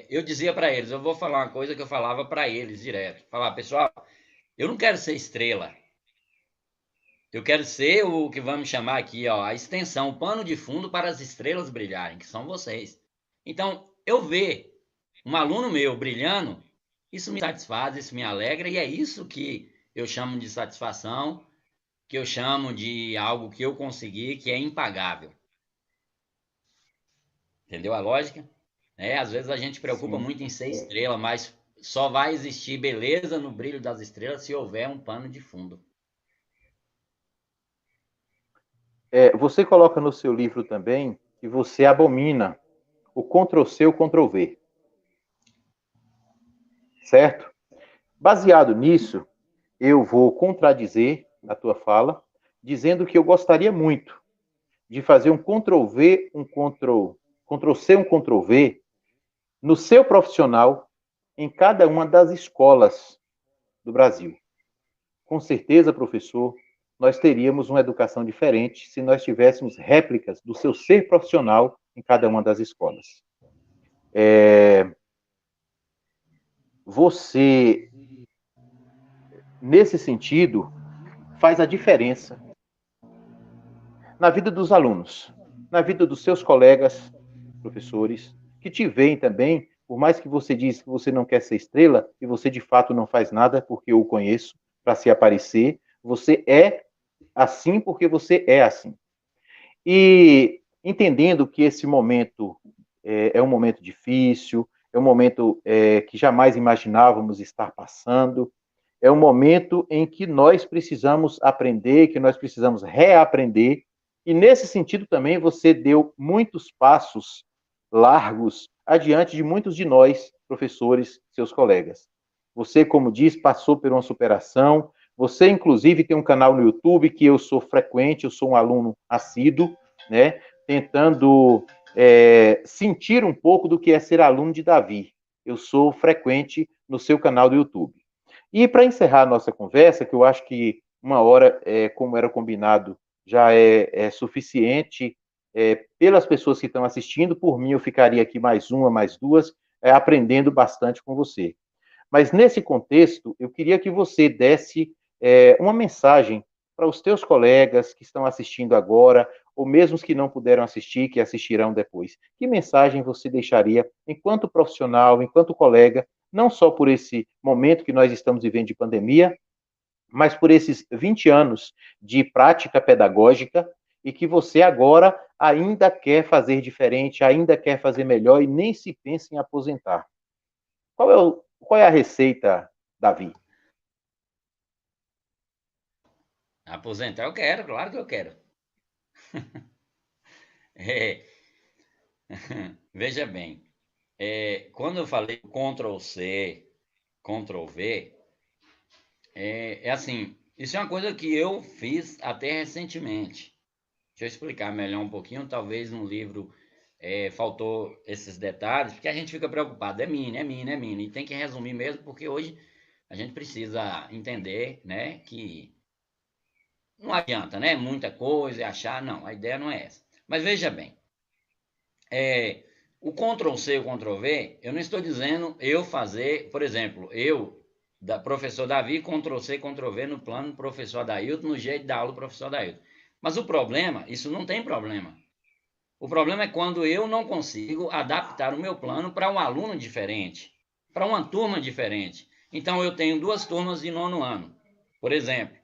Eu dizia para eles, eu vou falar uma coisa que eu falava para eles direto. Falar, pessoal, eu não quero ser estrela. Eu quero ser o que vamos chamar aqui, ó, a extensão, o pano de fundo para as estrelas brilharem, que são vocês. Então, eu ver um aluno meu brilhando, isso me satisfaz, isso me alegra, e é isso que eu chamo de satisfação, que eu chamo de algo que eu consegui, que é impagável. Entendeu a lógica? Às vezes a gente preocupa Sim. muito em ser estrela, mas só vai existir beleza no brilho das estrelas se houver um pano de fundo. Você coloca no seu livro também que você abomina o Ctrl-C ou Ctrl-V, certo? Baseado nisso, eu vou contradizer a tua fala, dizendo que eu gostaria muito de fazer um Ctrl-V, Ctrl-C, um Ctrl-V no seu profissional em cada uma das escolas do Brasil. Com certeza, professor, nós teríamos uma educação diferente se nós tivéssemos réplicas do seu ser profissional em cada uma das escolas. Você, nesse sentido, faz a diferença na vida dos alunos, na vida dos seus colegas, professores, que te veem também, por mais que você diz que você não quer ser estrela, e você de fato não faz nada, porque eu o conheço, para se aparecer, você é assim porque você é assim. E entendendo que esse momento é um momento difícil, é um momento que jamais imaginávamos estar passando, é um momento em que nós precisamos aprender, que nós precisamos reaprender, e nesse sentido também você deu muitos passos largos adiante de muitos de nós, professores, seus colegas. Você, como diz, passou por uma superação, você, inclusive, tem um canal no YouTube que eu sou frequente, eu sou um aluno assíduo, né, tentando sentir um pouco do que é ser aluno de Davi. Eu sou frequente no seu canal do YouTube. E para encerrar a nossa conversa, que eu acho que uma hora, como era combinado, já é suficiente pelas pessoas que estão assistindo, por mim eu ficaria aqui mais uma, mais duas, aprendendo bastante com você. Mas nesse contexto, eu queria que você desse uma mensagem para os teus colegas que estão assistindo agora, ou mesmo os que não puderam assistir, que assistirão depois. Que mensagem você deixaria enquanto profissional, enquanto colega, não só por esse momento que nós estamos vivendo de pandemia, mas por esses 20 anos de prática pedagógica e que você agora ainda quer fazer diferente, ainda quer fazer melhor e nem se pensa em aposentar. Qual é a receita, Davi? Aposentar eu quero, claro que eu quero. É, veja bem, quando eu falei Ctrl C, Ctrl V, é assim, isso é uma coisa que eu fiz até recentemente. Deixa eu explicar melhor um pouquinho, talvez no livro faltou esses detalhes, porque a gente fica preocupado, é mini, é mini, é mini, e tem que resumir mesmo, porque hoje a gente precisa entender, né, que não adianta, né, muita coisa e achar, não, a ideia não é essa. Mas veja bem, o Ctrl+C e o Ctrl+V, eu não estou dizendo eu fazer, por exemplo, eu, professor Davi, Ctrl+C, Ctrl+V no plano professor Adailton, no jeito da aula do professor Adailton. Mas o problema, isso não tem problema. O problema é quando eu não consigo adaptar o meu plano para um aluno diferente, para uma turma diferente. Então, eu tenho 2 turmas de 9º ano, por exemplo.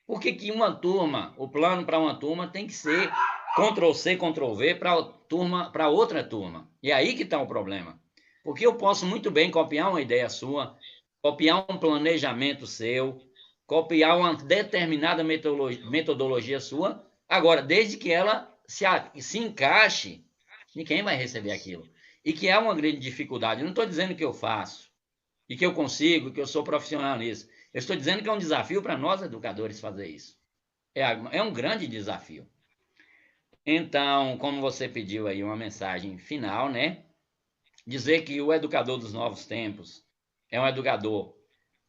Por que que uma turma, o plano para uma turma tem que ser Ctrl+C, Ctrl+V para outra turma? E é aí que está o problema. Porque eu posso muito bem copiar uma ideia sua, copiar um planejamento seu, copiar uma determinada metodologia sua, agora, desde que ela se encaixe, ninguém vai receber aquilo. E que é uma grande dificuldade. Eu não estou dizendo que eu faço, e que eu consigo, que eu sou profissional nisso. Eu estou dizendo que é um desafio para nós educadores fazer isso. É um grande desafio. Então, como você pediu aí uma mensagem final, né? Dizer que o educador dos novos tempos é um educador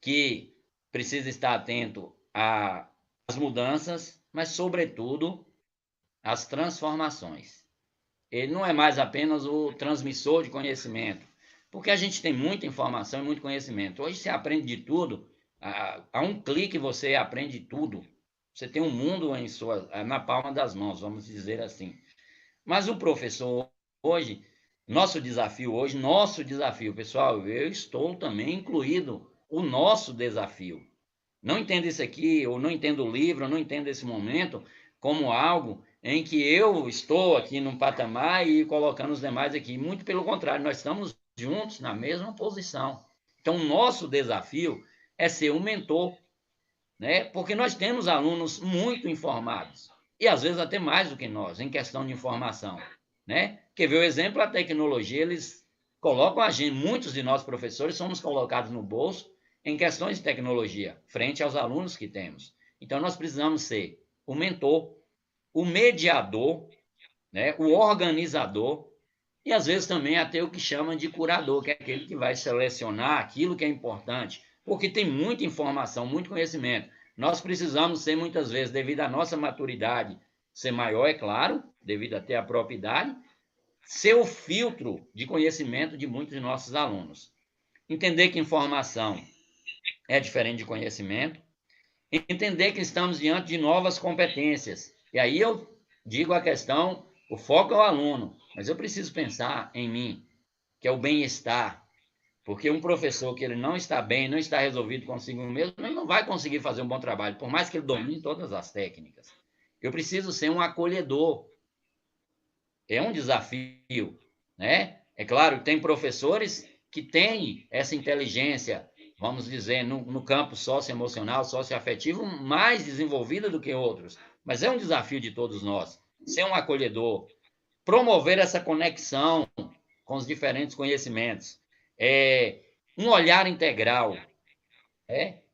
que precisa estar atento às mudanças, mas, sobretudo, às transformações. Ele não é mais apenas o transmissor de conhecimento, porque a gente tem muita informação e muito conhecimento. Hoje você aprende de tudo, a um clique você aprende tudo. Você tem um mundo na palma das mãos, vamos dizer assim. Mas o professor hoje, nosso desafio, pessoal, eu estou também incluído, o nosso desafio. Não entendo isso aqui, ou não entendo o livro, ou não entendo esse momento como algo em que eu estou aqui num patamar e colocando os demais aqui. Muito pelo contrário, nós estamos juntos na mesma posição. Então, o nosso desafio é ser um mentor, né? Porque nós temos alunos muito informados, e às vezes até mais do que nós, em questão de informação, né? Quer ver o exemplo? A tecnologia, eles colocam a gente, muitos de nós professores somos colocados no bolso em questões de tecnologia, frente aos alunos que temos. Então, nós precisamos ser o mentor, o mediador, né? O organizador, e às vezes também até o que chama de curador, que é aquele que vai selecionar aquilo que é importante, porque tem muita informação, muito conhecimento. Nós precisamos ser, muitas vezes, devido à nossa maturidade, ser maior, é claro, devido até à própria idade, ser o filtro de conhecimento de muitos de nossos alunos. Entender que informação é diferente de conhecimento, entender que estamos diante de novas competências. E aí eu digo a questão, o foco é o aluno, mas eu preciso pensar em mim, que é o bem-estar. Porque um professor que ele não está bem, não está resolvido consigo mesmo, ele não vai conseguir fazer um bom trabalho, por mais que ele domine todas as técnicas. Eu preciso ser um acolhedor, é um desafio, né? É claro que tem professores que têm essa inteligência, vamos dizer, no campo socioemocional, socioafetivo, mais desenvolvida do que outros. Mas é um desafio de todos nós. Ser um acolhedor, promover essa conexão com os diferentes conhecimentos. Um olhar integral.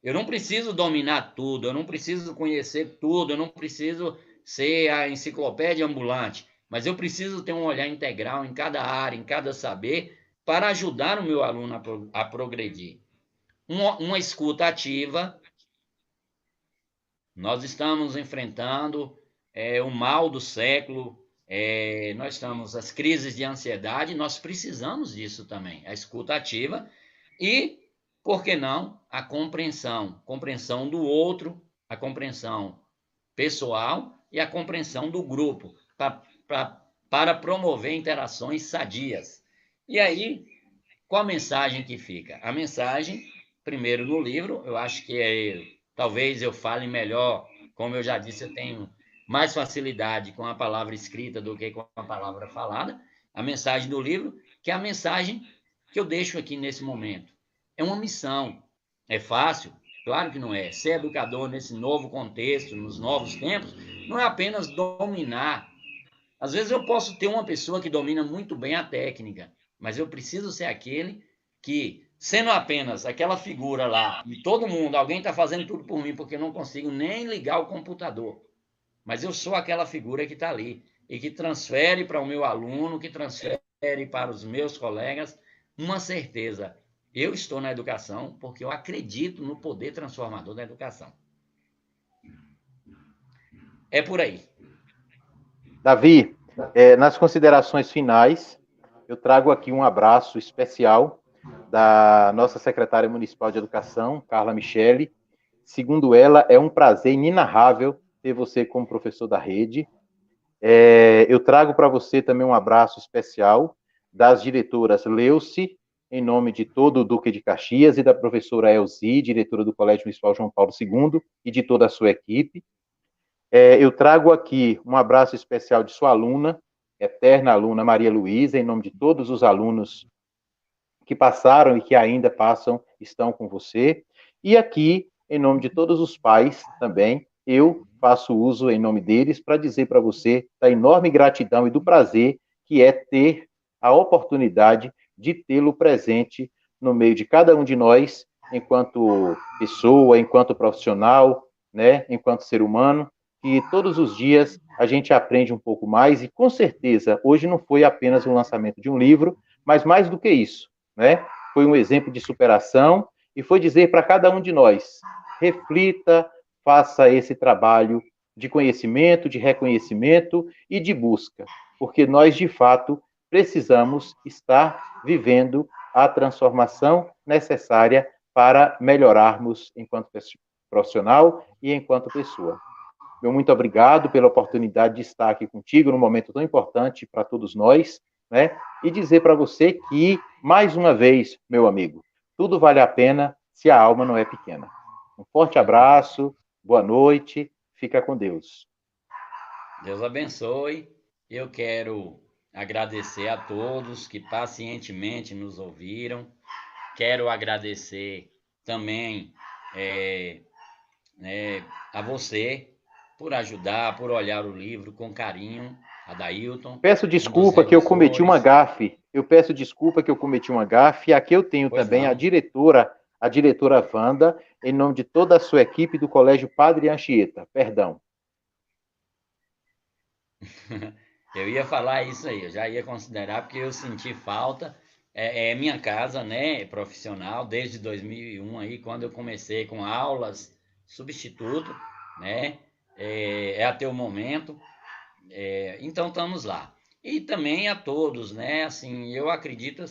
Eu não preciso dominar tudo, eu não preciso conhecer tudo, eu não preciso ser a enciclopédia ambulante, mas eu preciso ter um olhar integral em cada área, em cada saber, para ajudar o meu aluno a progredir. Uma escuta ativa. Nós estamos enfrentando o mal do século, nós estamos as crises de ansiedade, nós precisamos disso também, a escuta ativa e, por que não, a compreensão do outro, a compreensão pessoal e a compreensão do grupo, para promover interações sadias. E aí, qual a mensagem que fica? A mensagem, primeiro no livro, eu acho que talvez eu fale melhor, como eu já disse, eu tenho mais facilidade com a palavra escrita do que com a palavra falada. A mensagem do livro, que é a mensagem que eu deixo aqui nesse momento. É uma missão. É fácil? Claro que não é. Ser educador nesse novo contexto, nos novos tempos, não é apenas dominar. Às vezes eu posso ter uma pessoa que domina muito bem a técnica, mas eu preciso ser aquele que, sendo apenas aquela figura lá, e todo mundo, alguém está fazendo tudo por mim porque eu não consigo nem ligar o computador, mas eu sou aquela figura que está ali e que transfere para o meu aluno, que transfere para os meus colegas uma certeza. Eu estou na educação porque eu acredito no poder transformador da educação. É por aí. Davi, nas considerações finais, eu trago aqui um abraço especial da nossa secretária municipal de educação, Carla Michele. Segundo ela, é um prazer inenarrável ter você como professor da rede. Eu trago para você também um abraço especial das diretoras Leuce, em nome de todo o Duque de Caxias, e da professora Elzi, diretora do Colégio Municipal João Paulo II, e de toda a sua equipe. Eu trago aqui um abraço especial de sua aluna, eterna aluna Maria Luísa, em nome de todos os alunos que passaram e que ainda passam, estão com você. E aqui, em nome de todos os pais também, eu faço uso em nome deles para dizer para você da enorme gratidão e do prazer que é ter a oportunidade de tê-lo presente no meio de cada um de nós, enquanto pessoa, enquanto profissional, né, enquanto ser humano, que todos os dias a gente aprende um pouco mais e, com certeza, hoje não foi apenas um lançamento de um livro, mas mais do que isso, né? Foi um exemplo de superação e foi dizer para cada um de nós: reflita, faça esse trabalho de conhecimento, de reconhecimento e de busca, porque nós, de fato, precisamos estar vivendo a transformação necessária para melhorarmos enquanto profissional e enquanto pessoa. Meu muito obrigado pela oportunidade de estar aqui contigo num momento tão importante para todos nós, né? E dizer para você que, mais uma vez, meu amigo, tudo vale a pena se a alma não é pequena. Um forte abraço, boa noite, fica com Deus. Deus abençoe. Eu quero agradecer a todos que pacientemente nos ouviram. Quero agradecer também a você por ajudar, por olhar o livro com carinho. Adailton, Peço um dos desculpa que eu cometi uma revisores. gafe. Eu peço desculpa que eu cometi uma gafe. Aqui eu tenho Pois também não. a diretora Wanda, em nome de toda a sua equipe do Colégio Padre Anchieta. Perdão. Eu ia falar isso aí, eu já ia considerar, porque eu senti falta. É minha casa, né, profissional, desde 2001 aí, quando eu comecei com aulas substituto, né, até o momento. Então estamos lá. E também a todos, né, assim, eu acredito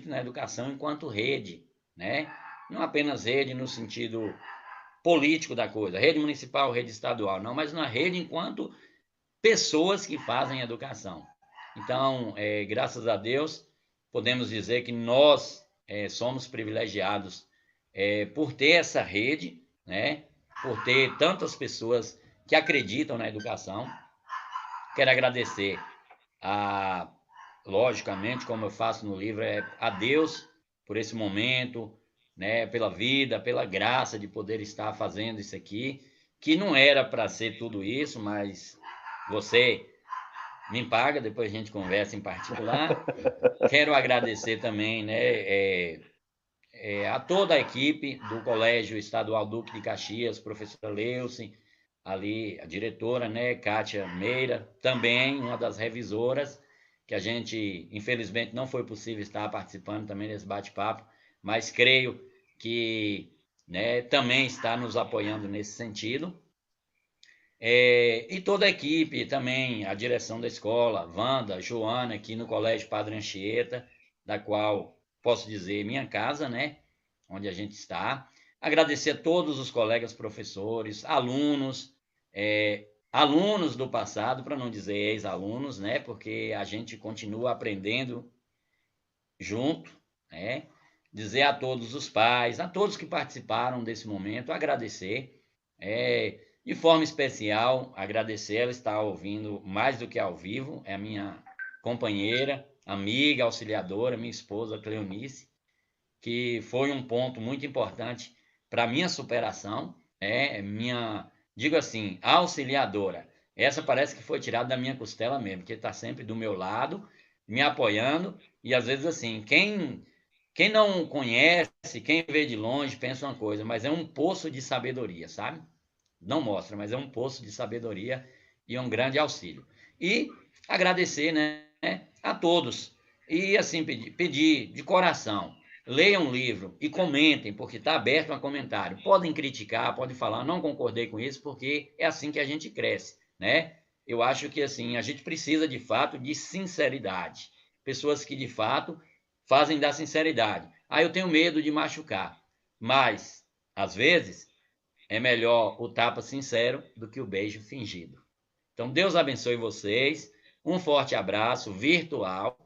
na educação enquanto rede, né, não apenas rede no sentido político da coisa, rede municipal, rede estadual, não, mas na rede enquanto pessoas que fazem educação. Então, graças a Deus, podemos dizer que nós somos privilegiados por ter essa rede, né? Por ter tantas pessoas que acreditam na educação. Quero agradecer logicamente, como eu faço no livro, a Deus por esse momento, né, pela vida, pela graça de poder estar fazendo isso aqui, que não era para ser tudo isso, mas você me paga, depois a gente conversa em particular. Quero agradecer também, né, a toda a equipe do Colégio Estadual Duque de Caxias, professora Leuce, ali a diretora, né, Kátia Meira, também uma das revisoras, que a gente, infelizmente, não foi possível estar participando também desse bate-papo, mas creio que, né, também está nos apoiando nesse sentido. E toda a equipe também, a direção da escola, Wanda, Joana, aqui no Colégio Padre Anchieta, da qual posso dizer minha casa, né? Onde a gente está. Agradecer a todos os colegas professores, alunos, alunos do passado, para não dizer ex-alunos, né? Porque a gente continua aprendendo junto, né? Dizer a todos os pais, a todos que participaram desse momento, agradecer. De forma especial, agradecer ela estar ouvindo mais do que ao vivo, é a minha companheira, amiga, auxiliadora, minha esposa Cleonice, que foi um ponto muito importante para a minha superação, minha, digo assim, auxiliadora. Essa parece que foi tirada da minha costela mesmo, que está sempre do meu lado, me apoiando, e às vezes assim, quem não conhece, quem vê de longe, pensa uma coisa, mas é um poço de sabedoria, sabe? Não mostra, mas é um poço de sabedoria e um grande auxílio. E agradecer, né, a todos. E assim, pedir de coração, leiam o livro e comentem, porque está aberto a comentário. Podem criticar, podem falar, não concordei com isso, porque é assim que a gente cresce, né? Eu acho que assim, a gente precisa de fato de sinceridade. Pessoas que de fato fazem da sinceridade. Ah, eu tenho medo de machucar. Mas, às vezes, é melhor o tapa sincero do que o beijo fingido. Então, Deus abençoe vocês. Um forte abraço virtual,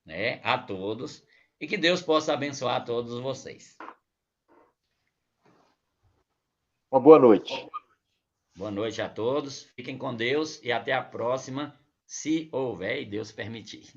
né, a todos. E que Deus possa abençoar todos vocês. Uma boa noite. Boa noite a todos. Fiquem com Deus e até a próxima, se houver e Deus permitir.